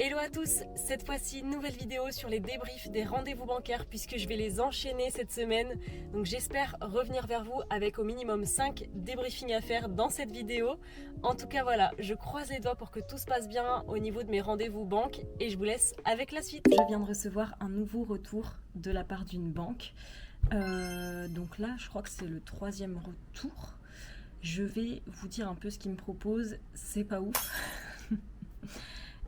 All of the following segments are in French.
Hello à tous, cette fois-ci nouvelle vidéo sur les débriefs des rendez-vous bancaires puisque je vais les enchaîner cette semaine. Donc j'espère revenir vers vous avec au minimum 5 débriefings à faire dans cette vidéo. En tout cas voilà, je croise les doigts pour que tout se passe bien au niveau de mes rendez-vous banques et je vous laisse avec la suite. Je viens de recevoir un nouveau retour de la part d'une banque. Donc là je crois que c'est le 3e retour. Je vais vous dire un peu ce qu'ils me proposent, c'est pas ouf.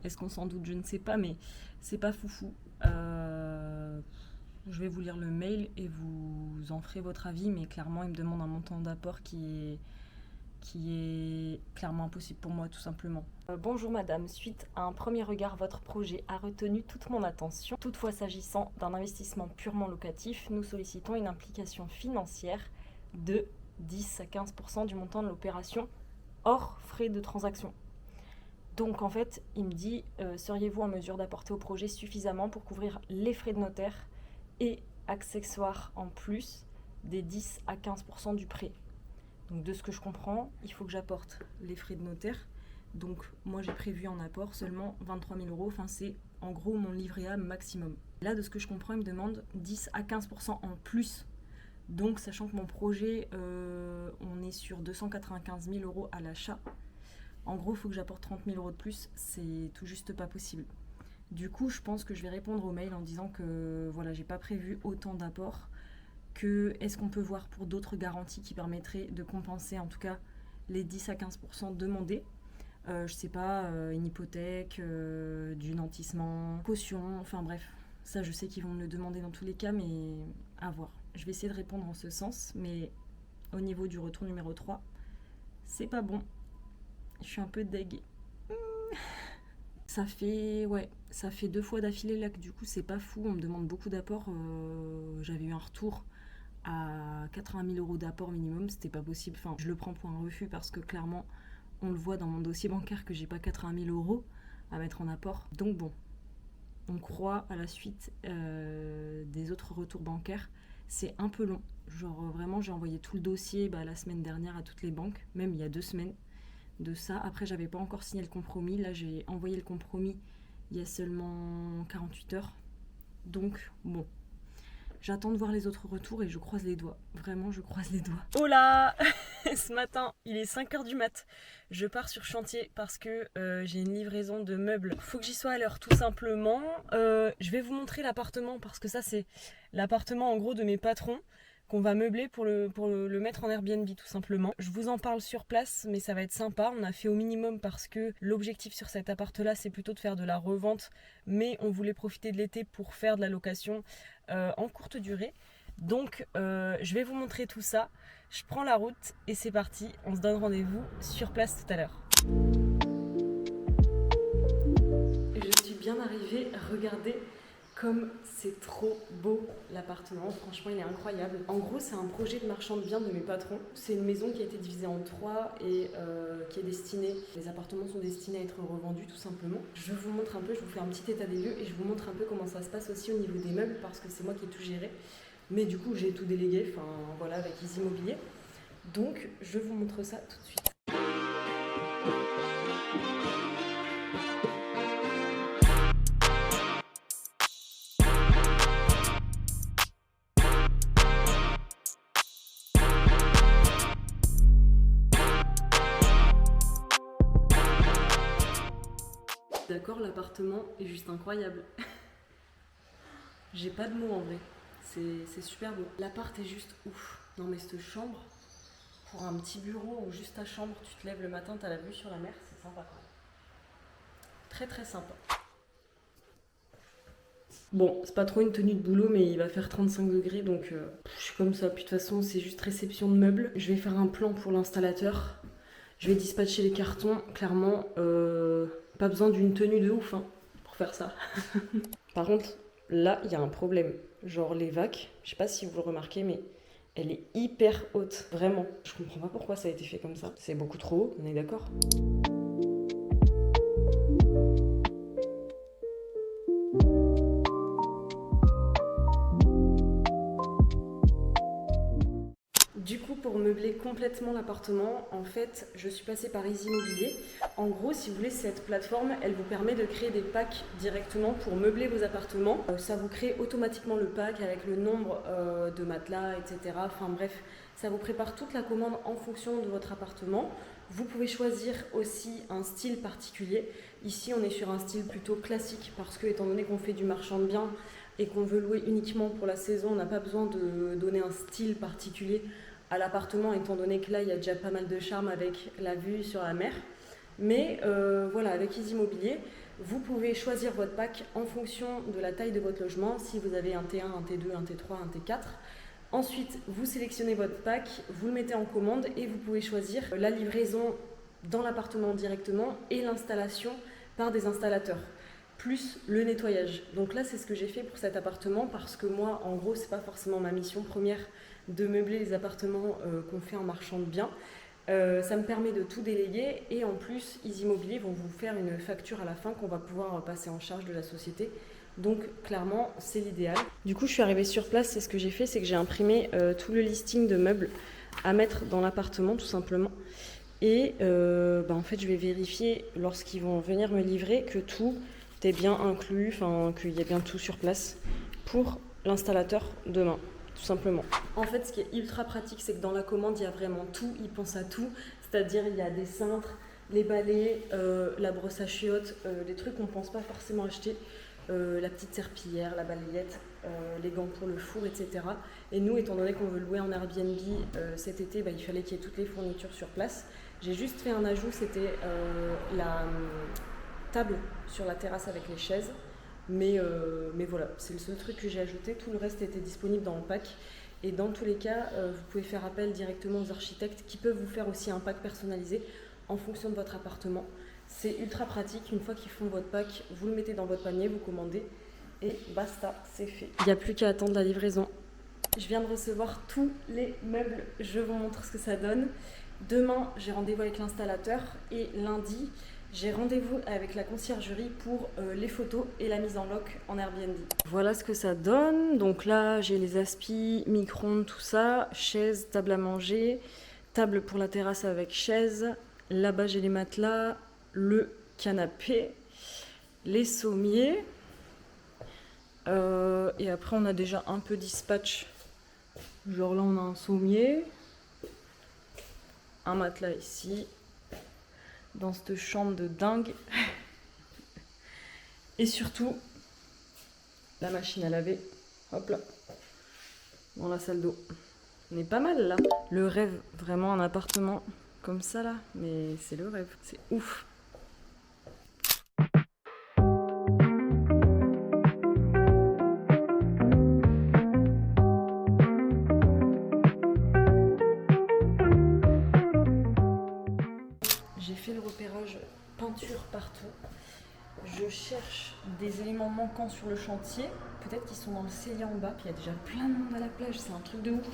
Est-ce qu'on s'en doute? Je ne sais pas, mais c'est pas foufou. Je vais vous lire le mail et vous en ferez votre avis, mais clairement, il me demande un montant d'apport qui est clairement impossible pour moi, tout simplement. Bonjour madame, suite à un premier regard, votre projet a retenu toute mon attention. Toutefois, s'agissant d'un investissement purement locatif, nous sollicitons une implication financière de 10 à 15% du montant de l'opération, hors frais de transaction. Donc en fait, il me dit, seriez-vous en mesure d'apporter au projet suffisamment pour couvrir les frais de notaire et accessoires en plus des 10 à 15% du prêt. Donc de ce que je comprends, il faut que j'apporte les frais de notaire. Donc moi j'ai prévu en apport seulement 23 000 €, enfin c'est en gros mon livret A maximum. Là de ce que je comprends, il me demande 10 à 15% en plus. Donc sachant que mon projet, on est sur 295 000 € à l'achat. En gros, il faut que j'apporte 30 000 € de plus, c'est tout juste pas possible. Du coup, je pense que je vais répondre au mail en disant que voilà, j'ai pas prévu autant d'apports, que est-ce qu'on peut voir pour d'autres garanties qui permettraient de compenser en tout cas les 10 à 15% demandés. Je sais pas, une hypothèque, du nantissement, caution, enfin bref. Ça, je sais qu'ils vont me le demander dans tous les cas, mais à voir. Je vais essayer de répondre en ce sens, mais au niveau du retour numéro 3, c'est pas bon. Je suis un peu deg. Ça fait 2 fois d'affilée là que du coup c'est pas fou, on me demande beaucoup d'apports. J'avais eu un retour à 80 000 € d'apport minimum, c'était pas possible. Enfin, je le prends pour un refus parce que clairement on le voit dans mon dossier bancaire que j'ai pas 80 000 € à mettre en apport. Donc bon, on croit à la suite des autres retours bancaires. C'est un peu long. Genre vraiment j'ai envoyé tout le dossier la semaine dernière à toutes les banques, même il y a 2 semaines. De ça. Après, j'avais pas encore signé le compromis. Là, j'ai envoyé le compromis il y a seulement 48 heures. Donc, bon. J'attends de voir les autres retours et je croise les doigts. Vraiment, je croise les doigts. Oh là Ce matin, il est 5h du mat. Je pars sur chantier parce que j'ai une livraison de meubles. Faut que j'y sois à l'heure, tout simplement. Je vais vous montrer l'appartement parce que ça, c'est l'appartement, en gros, de mes patrons qu'on va meubler pour le mettre en Airbnb tout simplement. Je vous en parle sur place, mais ça va être sympa. On a fait au minimum parce que l'objectif sur cet appart-là, c'est plutôt de faire de la revente, mais on voulait profiter de l'été pour faire de la location en courte durée. Donc je vais vous montrer tout ça. Je prends la route et c'est parti. On se donne rendez-vous sur place tout à l'heure. Je suis bien arrivée. Regardez comme c'est trop beau l'appartement, franchement il est incroyable. En gros c'est un projet de marchand de biens de mes patrons. C'est une maison qui a été divisée en 3 et qui est destinée, les appartements sont destinés à être revendus tout simplement. Je vous montre un peu, je vous fais un petit état des lieux et je vous montre un peu comment ça se passe aussi au niveau des meubles parce que c'est moi qui ai tout géré. Mais du coup j'ai tout délégué, enfin voilà, avec Easy Immobilier. Donc je vous montre ça tout de suite. D'accord, l'appartement est juste incroyable. J'ai pas de mots en vrai. C'est super beau. L'appart est juste ouf. Non mais cette chambre, pour un petit bureau ou juste ta chambre, tu te lèves le matin, t'as la vue sur la mer, c'est sympa quoi. Très très sympa. Bon, c'est pas trop une tenue de boulot, mais il va faire 35 degrés, donc je suis comme ça. Puis de toute façon, c'est juste réception de meubles. Je vais faire un plan pour l'installateur. Je vais dispatcher les cartons. Clairement, pas besoin d'une tenue de ouf pour faire ça. Par contre, là, il y a un problème. Genre les vacs, je sais pas si vous le remarquez, mais elle est hyper haute. Vraiment. Je comprends pas pourquoi ça a été fait comme ça. C'est beaucoup trop haut, on est d'accord ? Du coup, pour pour meubler complètement l'appartement, en fait, je suis passée par Easy Immobilier. En gros, si vous voulez, cette plateforme, elle vous permet de créer des packs directement pour meubler vos appartements. Ça vous crée automatiquement le pack avec le nombre de matelas, etc. Enfin bref, ça vous prépare toute la commande en fonction de votre appartement. Vous pouvez choisir aussi un style particulier. Ici, on est sur un style plutôt classique parce que, étant donné qu'on fait du marchand de biens et qu'on veut louer uniquement pour la saison, on n'a pas besoin de donner un style particulier à l'appartement, étant donné que là, il y a déjà pas mal de charme avec la vue sur la mer. Mais voilà, avec Easy Immobilier, vous pouvez choisir votre pack en fonction de la taille de votre logement. Si vous avez un T1, un T2, un T3, un T4. Ensuite, vous sélectionnez votre pack, vous le mettez en commande et vous pouvez choisir la livraison dans l'appartement directement et l'installation par des installateurs, plus le nettoyage. Donc là, c'est ce que j'ai fait pour cet appartement parce que moi, en gros, c'est pas forcément ma mission première de meubler les appartements qu'on fait en marchand de biens. Ça me permet de tout déléguer et en plus, Easy Immobilier vont vous faire une facture à la fin qu'on va pouvoir passer en charge de la société. Donc clairement, c'est l'idéal. Du coup, je suis arrivée sur place et ce que j'ai fait, c'est que j'ai imprimé tout le listing de meubles à mettre dans l'appartement, tout simplement. Et en fait, je vais vérifier lorsqu'ils vont venir me livrer que tout est bien inclus, enfin qu'il y a bien tout sur place pour l'installateur demain, tout simplement. En fait, ce qui est ultra pratique, c'est que dans la commande, il y a vraiment tout, ils pensent à tout. C'est-à-dire, il y a des cintres, les balais, la brosse à chiottes, des trucs qu'on ne pense pas forcément acheter. La petite serpillière, la balayette, les gants pour le four, etc. Et nous, étant donné qu'on veut louer en Airbnb cet été, il fallait qu'il y ait toutes les fournitures sur place. J'ai juste fait un ajout, c'était la table sur la terrasse avec les chaises. Mais voilà, c'est le seul truc que j'ai ajouté. Tout le reste était disponible dans le pack. Et dans tous les cas, vous pouvez faire appel directement aux architectes qui peuvent vous faire aussi un pack personnalisé en fonction de votre appartement. C'est ultra pratique, une fois qu'ils font votre pack, vous le mettez dans votre panier, vous commandez et basta, c'est fait. Il n'y a plus qu'à attendre la livraison. Je viens de recevoir tous les meubles, je vous montre ce que ça donne. Demain, j'ai rendez-vous avec l'installateur et lundi, j'ai rendez-vous avec la conciergerie pour les photos et la mise en loc en Airbnb. Voilà ce que ça donne. Donc là, j'ai les aspis, micro-ondes, tout ça, chaise, table à manger, table pour la terrasse avec chaise. Là-bas, j'ai les matelas, le canapé, les sommiers. Et après, on a déjà un peu dispatch. Genre là, on a un sommier, un matelas ici, dans cette chambre de dingue. Et surtout, la machine à laver. Hop là, dans la salle d'eau. On est pas mal là. Le rêve, vraiment un appartement comme ça là. Mais c'est le rêve, c'est ouf. J'ai fait le repérage peinture partout. Je cherche des éléments manquants sur le chantier. Peut-être qu'ils sont dans le cellier en bas. Puis il y a déjà plein de monde à la plage, c'est un truc de ouf.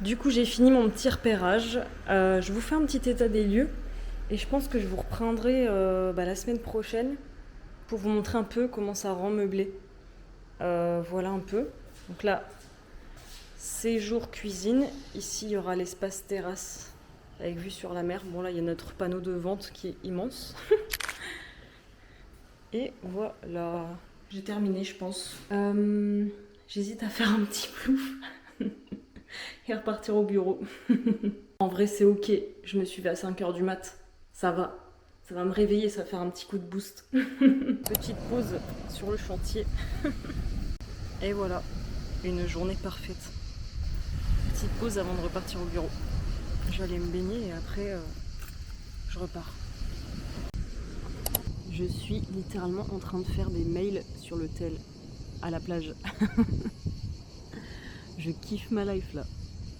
Du coup, j'ai fini mon petit repérage. Je vous fais un petit état des lieux. Et je pense que je vous reprendrai la semaine prochaine pour vous montrer un peu comment ça rend meublé. Voilà un peu. Donc là, séjour cuisine. Ici, il y aura l'espace terrasse avec vue sur la mer. Bon, là, il y a notre panneau de vente qui est immense. Et voilà. J'ai terminé, je pense. J'hésite à faire un petit plouf et repartir au bureau. En vrai, c'est ok. Je me suis levée à 5h du mat. Ça va. Ça va me réveiller, ça va faire un petit coup de boost. Petite pause sur le chantier. Et voilà, une journée parfaite. Petite pause avant de repartir au bureau. Je vais aller me baigner et après, je repars. Je suis littéralement en train de faire des mails sur le tel à la plage. Je kiffe ma life là.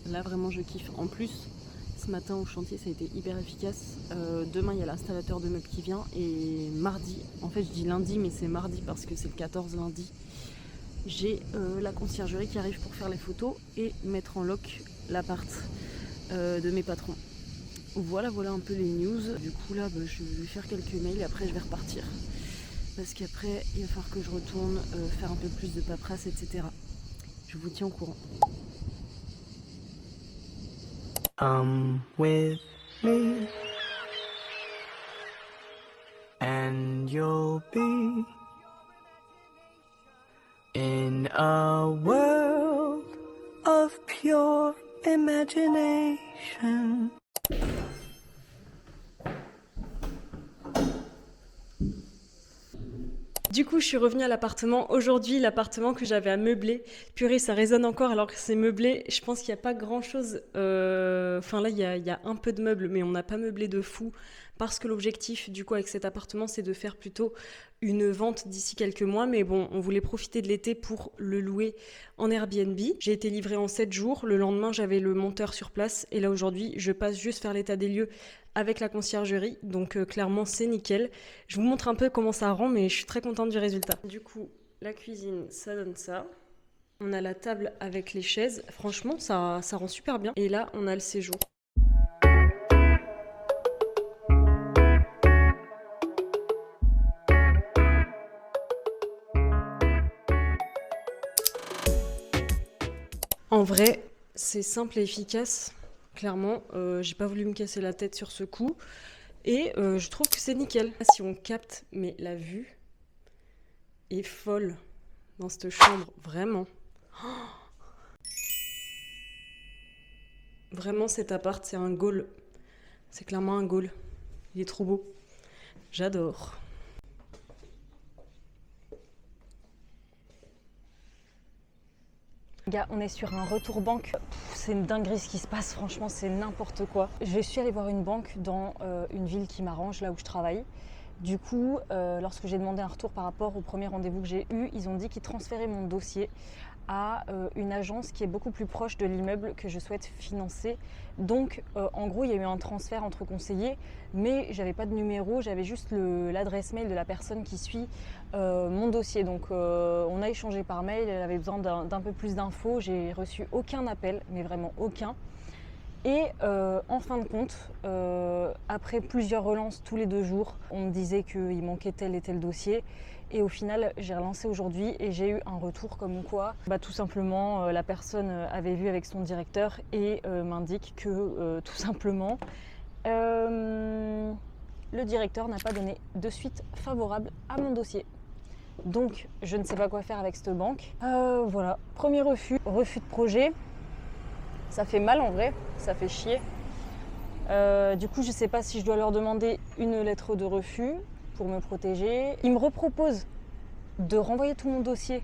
Là vraiment je kiffe. En plus, ce matin au chantier ça a été hyper efficace. Demain il y a l'installateur de meubles qui vient et mardi, en fait je dis lundi mais c'est mardi parce que c'est le 14 lundi. J'ai la conciergerie qui arrive pour faire les photos et mettre en loc l'appart de mes patrons. Voilà un peu les news. Du coup là je vais faire quelques mails et après je vais repartir. Parce qu'après il va falloir que je retourne faire un peu plus de paperasse, etc. Je vous tiens au courant. With me, and you'll be in a world of pure imagination. Du coup, je suis revenue à l'appartement. Aujourd'hui, l'appartement que j'avais à meubler. Purée, ça résonne encore alors que c'est meublé. Je pense qu'il n'y a pas grand-chose. Enfin là, il y a un peu de meubles, mais on n'a pas meublé de fou. Parce que l'objectif, du coup, avec cet appartement, c'est de faire plutôt une vente d'ici quelques mois. Mais bon, on voulait profiter de l'été pour le louer en Airbnb. J'ai été livrée en 7 jours. Le lendemain, j'avais le monteur sur place. Et là, aujourd'hui, je passe juste faire l'état des lieux avec la conciergerie, donc clairement c'est nickel. Je vous montre un peu comment ça rend, mais je suis très contente du résultat. Du coup, la cuisine, ça donne ça. On a la table avec les chaises, franchement ça rend super bien. Et là, on a le séjour. En vrai, c'est simple et efficace. Clairement, j'ai pas voulu me casser la tête sur ce coup. Et je trouve que c'est nickel. Si on capte, mais la vue est folle dans cette chambre, vraiment. Oh, vraiment, cet appart, c'est un goal. C'est clairement un goal. Il est trop beau. J'adore. Gars, on est sur un retour banque. C'est une dinguerie ce qui se passe, franchement, c'est n'importe quoi. Je suis allée voir une banque dans une ville qui m'arrange, là où je travaille. Du coup, lorsque j'ai demandé un retour par rapport au premier rendez-vous que j'ai eu, ils ont dit qu'ils transféraient mon dossier à une agence qui est beaucoup plus proche de l'immeuble que je souhaite financer. Donc, en gros, il y a eu un transfert entre conseillers, mais j'avais pas de numéro, j'avais juste l'adresse mail de la personne qui suit mon dossier. Donc, on a échangé par mail, elle avait besoin d'un peu plus d'infos. J'ai reçu aucun appel, mais vraiment aucun. Et en fin de compte, après plusieurs relances tous les 2 jours, on me disait qu'il manquait tel et tel dossier. Et au final, j'ai relancé aujourd'hui et j'ai eu un retour comme quoi, tout simplement, la personne avait vu avec son directeur et m'indique que tout simplement, le directeur n'a pas donné de suite favorable à mon dossier. Donc, je ne sais pas quoi faire avec cette banque. Voilà, premier refus de projet. Ça fait mal en vrai, ça fait chier. Du coup, je ne sais pas si je dois leur demander une lettre de refus pour me protéger. Ils me reproposent de renvoyer tout mon dossier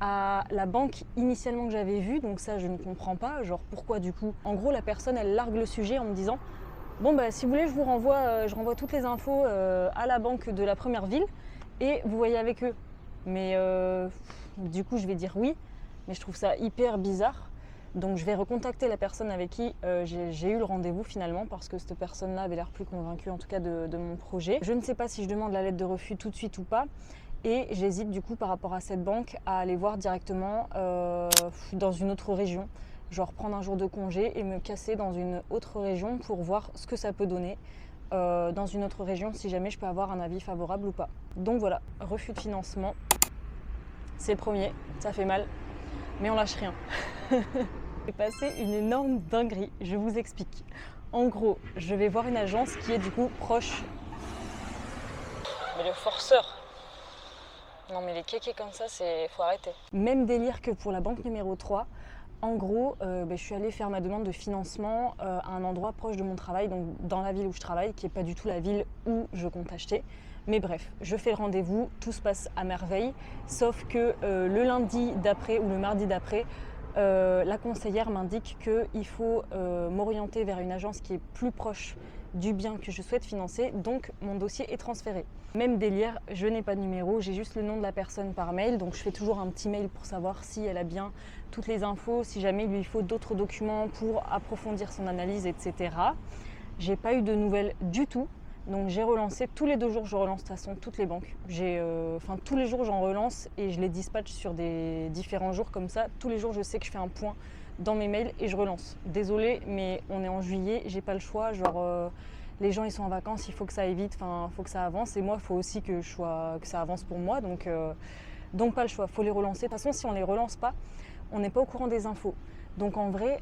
à la banque initialement que j'avais vue, donc ça je ne comprends pas, genre pourquoi du coup. En gros, la personne elle largue le sujet en me disant bon bah si vous voulez je renvoie toutes les infos à la banque de la première ville et vous voyez avec eux. Mais du coup je vais dire oui, mais je trouve ça hyper bizarre. Donc je vais recontacter la personne avec qui j'ai eu le rendez-vous finalement parce que cette personne-là avait l'air plus convaincue en tout cas de mon projet. Je ne sais pas si je demande la lettre de refus tout de suite ou pas et j'hésite du coup par rapport à cette banque à aller voir directement dans une autre région. Genre prendre un jour de congé et me casser dans une autre région pour voir ce que ça peut donner dans une autre région si jamais je peux avoir un avis favorable ou pas. Donc voilà, refus de financement, c'est le premier, ça fait mal mais on lâche rien. J'ai passé une énorme dinguerie, je vous explique. En gros, je vais voir une agence qui est du coup proche. Mais le forceur! Non mais les kékés comme ça, faut arrêter. Même délire que pour la banque numéro 3. En gros, je suis allée faire ma demande de financement à un endroit proche de mon travail, donc dans la ville où je travaille, qui n'est pas du tout la ville où je compte acheter. Mais bref, je fais le rendez-vous, tout se passe à merveille, sauf que le lundi d'après ou le mardi d'après, la conseillère m'indique qu'il faut m'orienter vers une agence qui est plus proche du bien que je souhaite financer, donc mon dossier est transféré. Même délire, je n'ai pas de numéro, j'ai juste le nom de la personne par mail, donc je fais toujours un petit mail pour savoir si elle a bien toutes les infos, si jamais il lui faut d'autres documents pour approfondir son analyse, etc. J'ai pas eu de nouvelles du tout. Donc j'ai relancé, tous les 2 jours je relance de toute façon toutes les banques. Tous les jours j'en relance et je les dispatche sur des différents jours comme ça. Tous les jours je sais que je fais un point dans mes mails et je relance. Désolée mais on est en juillet, j'ai pas le choix, les gens ils sont en vacances, il faut que ça aille vite, il faut que ça avance et moi il faut aussi que ça avance pour moi donc pas le choix, il faut les relancer. De toute façon si on les relance pas, on n'est pas au courant des infos. Donc en vrai,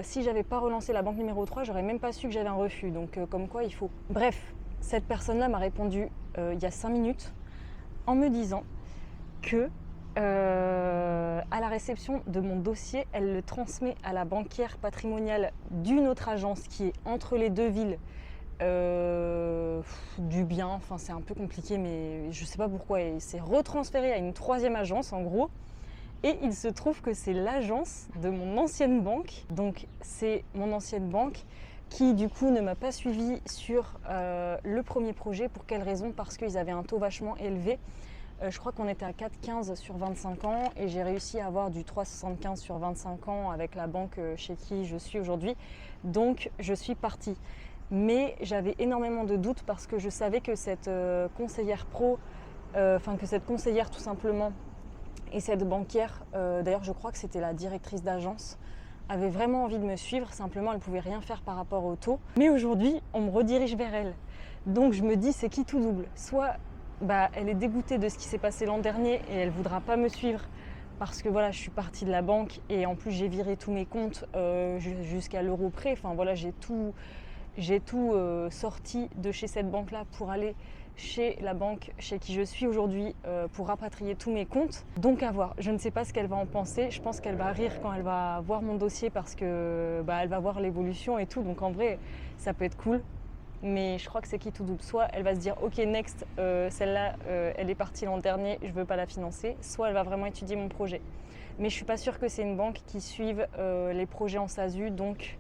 si j'avais pas relancé la banque numéro 3, j'aurais même pas su que j'avais un refus. Donc comme quoi il faut. Bref, cette personne-là m'a répondu il y a 5 minutes en me disant que à la réception de mon dossier, elle le transmet à la banquière patrimoniale d'une autre agence qui est entre les deux villes. Du bien, enfin c'est un peu compliqué, mais je sais pas pourquoi. Et c'est retransféré à une troisième agence en gros. Et il se trouve que c'est l'agence de mon ancienne banque. Donc c'est mon ancienne banque qui du coup ne m'a pas suivi sur le premier projet. Pour quelle raison? Parce qu'ils avaient un taux vachement élevé. Je crois qu'on était à 4,15 sur 25 ans et j'ai réussi à avoir du 3,75 sur 25 ans avec la banque chez qui je suis aujourd'hui. Donc je suis partie. Mais j'avais énormément de doutes parce que je savais que cette conseillère pro, que cette conseillère tout simplement, et cette banquière, d'ailleurs je crois que c'était la directrice d'agence, avait vraiment envie de me suivre, simplement elle ne pouvait rien faire par rapport au taux. Mais aujourd'hui, on me redirige vers elle. Donc je me dis, c'est qui tout double? Soit elle est dégoûtée de ce qui s'est passé l'an dernier et elle ne voudra pas me suivre parce que voilà, je suis partie de la banque et en plus j'ai viré tous mes comptes jusqu'à l'euro près. Enfin voilà, j'ai tout sorti de chez cette banque-là pour aller chez la banque chez qui je suis aujourd'hui pour rapatrier tous mes comptes. Donc à voir, je ne sais pas ce qu'elle va en penser. Je pense qu'elle va rire quand elle va voir mon dossier parce que elle va voir l'évolution et tout. Donc en vrai, ça peut être cool. Mais je crois que c'est qui tout double. Soit elle va se dire ok next, celle-là elle est partie l'an dernier, je veux pas la financer. Soit elle va vraiment étudier mon projet. Mais je suis pas sûre que c'est une banque qui suive les projets en SASU. Donc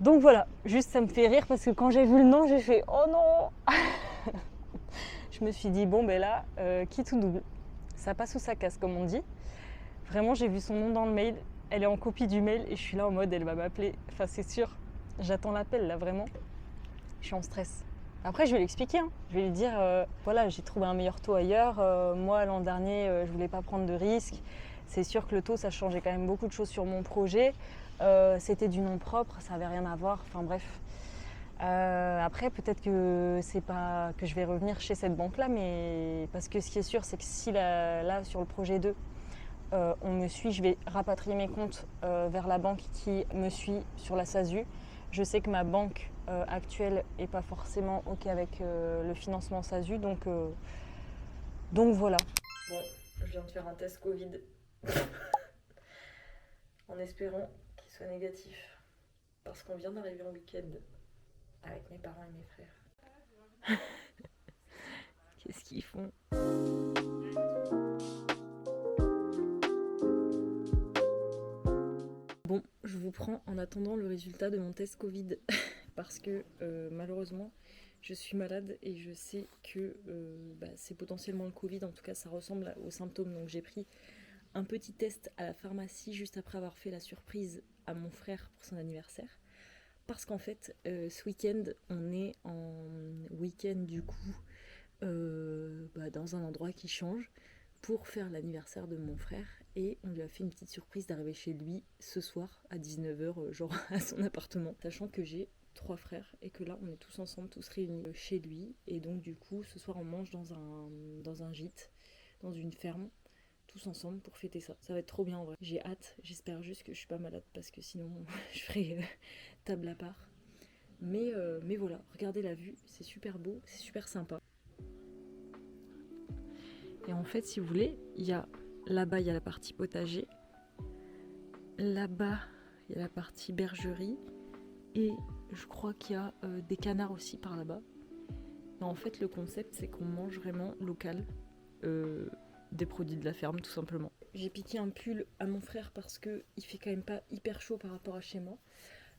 voilà, juste ça me fait rire parce que quand j'ai vu le nom, j'ai fait oh non. Je me suis dit bon là, qui tout double. Ça passe ou ça casse comme on dit. Vraiment j'ai vu son nom dans le mail, elle est en copie du mail et je suis là en mode elle va m'appeler. Enfin c'est sûr, j'attends l'appel là vraiment. Je suis en stress. Après, je vais l'expliquer. Je vais lui dire voilà, j'ai trouvé un meilleur taux ailleurs. Moi, l'an dernier, je voulais pas prendre de risques. C'est sûr que le taux, ça changeait quand même beaucoup de choses sur mon projet. C'était du nom propre, ça avait rien à voir. Enfin bref. Après, peut-être que c'est pas que je vais revenir chez cette banque-là, mais parce que ce qui est sûr, c'est que si là sur le projet 2, on me suit, je vais rapatrier mes comptes vers la banque qui me suit sur la SASU. Je sais que ma banque actuelle n'est pas forcément OK avec le financement SASU, donc voilà. Bon, je viens de faire un test Covid en espérant qu'il soit négatif, parce qu'on vient d'arriver en week-end avec mes parents et mes frères. Qu'est-ce qu'ils font? Bon, je vous prends en attendant le résultat de mon test Covid parce que malheureusement je suis malade et je sais que c'est potentiellement le Covid, en tout cas ça ressemble aux symptômes. Donc j'ai pris un petit test à la pharmacie juste après avoir fait la surprise à mon frère pour son anniversaire. Parce qu'en fait ce week-end on est en week-end du coup dans un endroit qui change pour faire l'anniversaire de mon frère et on lui a fait une petite surprise d'arriver chez lui ce soir à 19h, genre à son appartement, sachant que j'ai 3 frères et que là on est tous ensemble, tous réunis chez lui et donc du coup ce soir on mange dans un gîte, dans une ferme, tous ensemble pour fêter ça. Ça va être trop bien en vrai. J'ai hâte, j'espère juste que je suis pas malade parce que sinon je ferai table à part. Mais voilà, regardez la vue, c'est super beau, c'est super sympa. Et en fait, si vous voulez, là-bas, il y a la partie potager. Là-bas, il y a la partie bergerie. Et je crois qu'il y a des canards aussi par là-bas. Et en fait, le concept, c'est qu'on mange vraiment local. Des produits de la ferme, tout simplement. J'ai piqué un pull à mon frère parce qu'il fait quand même pas hyper chaud par rapport à chez moi.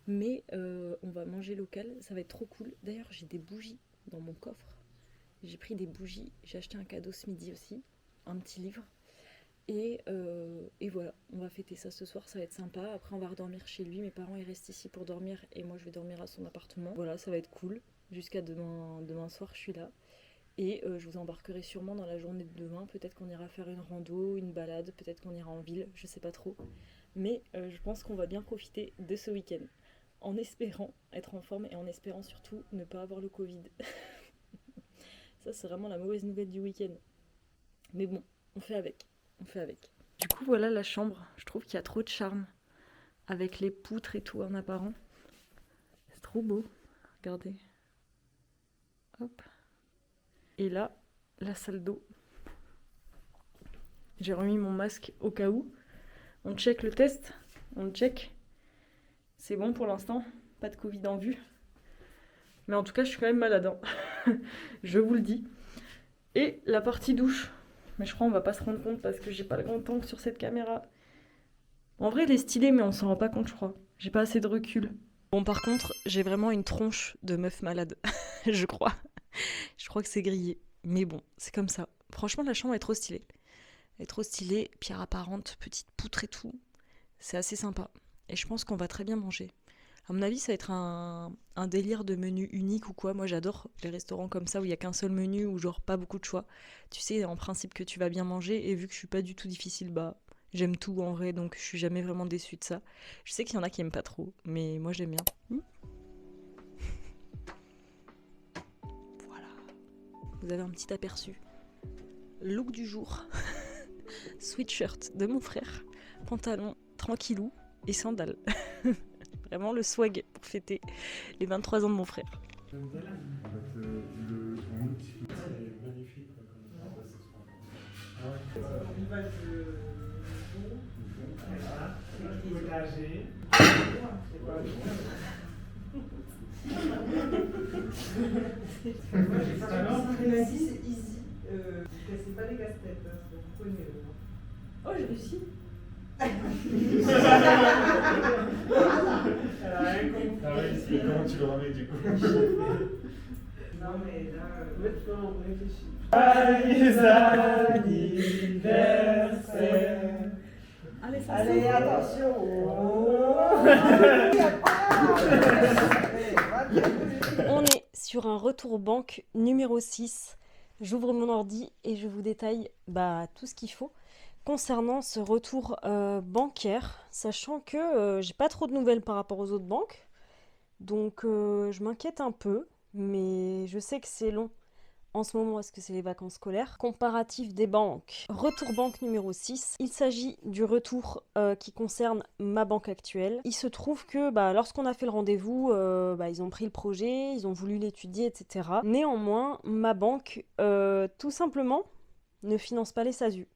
Mais on va manger local, ça va être trop cool. D'ailleurs, j'ai des bougies dans mon coffre. J'ai pris des bougies, j'ai acheté un cadeau ce midi aussi, un petit livre. Et voilà, on va fêter ça ce soir, ça va être sympa. Après on va redormir chez lui, mes parents ils restent ici pour dormir et moi je vais dormir à son appartement. Voilà, ça va être cool. Jusqu'à demain soir je suis là. Et je vous embarquerai sûrement dans la journée de demain. Peut-être qu'on ira faire une rando, une balade, peut-être qu'on ira en ville, je sais pas trop. Mais je pense qu'on va bien profiter de ce week-end. En espérant être en forme et en espérant surtout ne pas avoir le Covid. Ça, c'est vraiment la mauvaise nouvelle du week-end. Mais bon, on fait avec. Du coup, voilà la chambre. Je trouve qu'il y a trop de charme. avec les poutres et tout en apparent. C'est trop beau, regardez. Hop. Et là, la salle d'eau. J'ai remis mon masque au cas où. On check le test, on check. C'est bon pour l'instant, pas de Covid en vue. Mais en tout cas, je suis quand même malade, hein. Je vous le dis. Et la partie douche. Mais je crois qu'on va pas se rendre compte parce que j'ai pas le grand angle sur cette caméra. En vrai, elle est stylée, mais on s'en rend pas compte, je crois. J'ai pas assez de recul. Bon, par contre, j'ai vraiment une tronche de meuf malade, je crois. Je crois que c'est grillé. Mais bon, c'est comme ça. Franchement, la chambre est trop stylée. Elle est trop stylée, pierre apparente, petite poutre et tout. C'est assez sympa. Et je pense qu'on va très bien manger. À mon avis, ça va être un délire de menu unique ou quoi. Moi, j'adore les restaurants comme ça où il n'y a qu'un seul menu ou genre pas beaucoup de choix. Tu sais, en principe que tu vas bien manger. Et vu que je suis pas du tout difficile, bah j'aime tout en vrai. Donc je suis jamais vraiment déçue de ça. Je sais qu'il y en a qui aiment pas trop. Mais moi, j'aime bien. Voilà. Vous avez un petit aperçu. Look du jour. Sweatshirt de mon frère. Pantalon tranquillou et sandales. Vraiment le swag pour fêter les 23 ans de mon frère. C'est pas des casse-têtes, vous prenez. Oh, j'ai réussi. Comment tu le remets du coup? Non mais là, maintenant on réfléchit. anniversaire. Allez, attention. On est sur un retour banque numéro 6. J'ouvre mon ordi et je vous détaille tout ce qu'il faut concernant ce retour bancaire, sachant que j'ai pas trop de nouvelles par rapport aux autres banques. Donc je m'inquiète un peu, mais je sais que c'est long en ce moment parce que c'est les vacances scolaires. Comparatif des banques. Retour banque numéro 6. Il s'agit du retour qui concerne ma banque actuelle. Il se trouve que lorsqu'on a fait le rendez-vous, ils ont pris le projet, ils ont voulu l'étudier, etc. Néanmoins, ma banque, tout simplement, ne finance pas les SASU.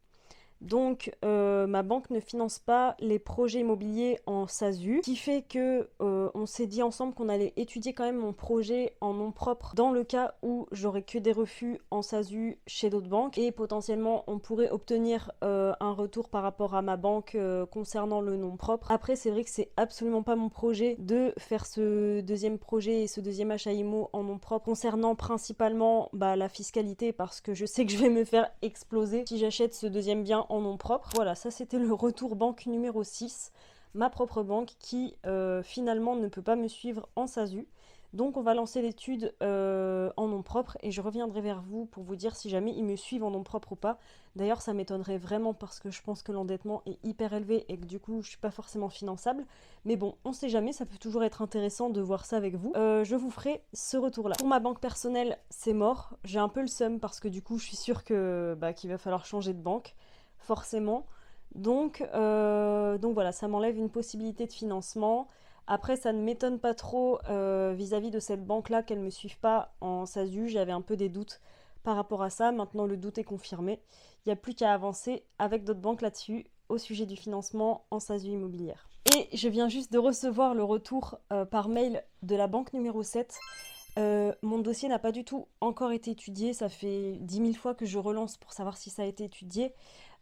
Donc ma banque ne finance pas les projets immobiliers en SASU, ce qui fait que on s'est dit ensemble qu'on allait étudier quand même mon projet en nom propre dans le cas où j'aurais que des refus en SASU chez d'autres banques et potentiellement on pourrait obtenir un retour par rapport à ma banque concernant le nom propre. Après c'est vrai que c'est absolument pas mon projet de faire ce deuxième projet et ce deuxième achat IMO en nom propre concernant principalement la fiscalité parce que je sais que je vais me faire exploser si j'achète ce deuxième bien en nom propre. Voilà, ça c'était le retour banque numéro 6, ma propre banque qui finalement ne peut pas me suivre en SASU. Donc on va lancer l'étude en nom propre et je reviendrai vers vous pour vous dire si jamais ils me suivent en nom propre ou pas. D'ailleurs ça m'étonnerait vraiment parce que je pense que l'endettement est hyper élevé et que du coup je suis pas forcément finançable. Mais bon, on sait jamais, ça peut toujours être intéressant de voir ça avec vous. Je vous ferai ce retour là. Pour ma banque personnelle, c'est mort. J'ai un peu le seum parce que du coup je suis sûre que qu'il va falloir changer de banque. Forcément. Donc voilà, ça m'enlève une possibilité de financement. Après, ça ne m'étonne pas trop vis-à-vis de cette banque-là qu'elle ne me suive pas en SASU. J'avais un peu des doutes par rapport à ça. Maintenant, le doute est confirmé. Il n'y a plus qu'à avancer avec d'autres banques là-dessus au sujet du financement en SASU immobilière. Et je viens juste de recevoir le retour par mail de la banque numéro 7. Mon dossier n'a pas du tout encore été étudié. Ça fait 10 000 fois que je relance pour savoir si ça a été étudié.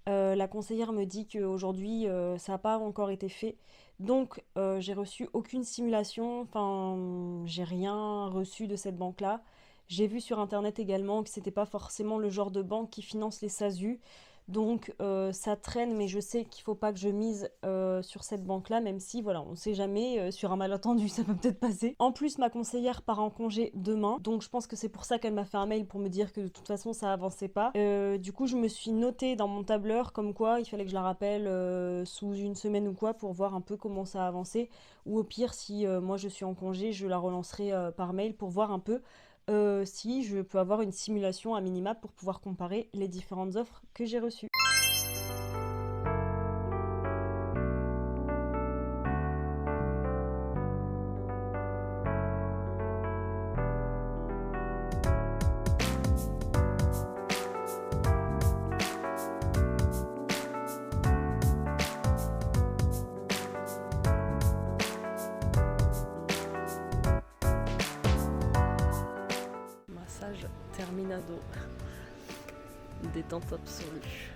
La conseillère me dit qu'aujourd'hui ça n'a pas encore été fait, donc j'ai reçu aucune simulation, enfin j'ai rien reçu de cette banque là. J'ai vu sur internet également que c'était pas forcément le genre de banque qui finance les SASU, donc ça traîne, mais je sais qu'il faut pas que je mise sur cette banque là, même si voilà, on sait jamais, sur un malentendu ça peut peut-être passer. En plus ma conseillère part en congé demain, donc je pense que c'est pour ça qu'elle m'a fait un mail pour me dire que de toute façon ça avançait pas. Du coup je me suis notée dans mon tableur comme quoi il fallait que je la rappelle sous une semaine ou quoi pour voir un peu comment ça avançait, ou au pire si moi je suis en congé je la relancerai par mail pour voir un peu si je peux avoir une simulation à minima pour pouvoir comparer les différentes offres que j'ai reçues. Détente absolue.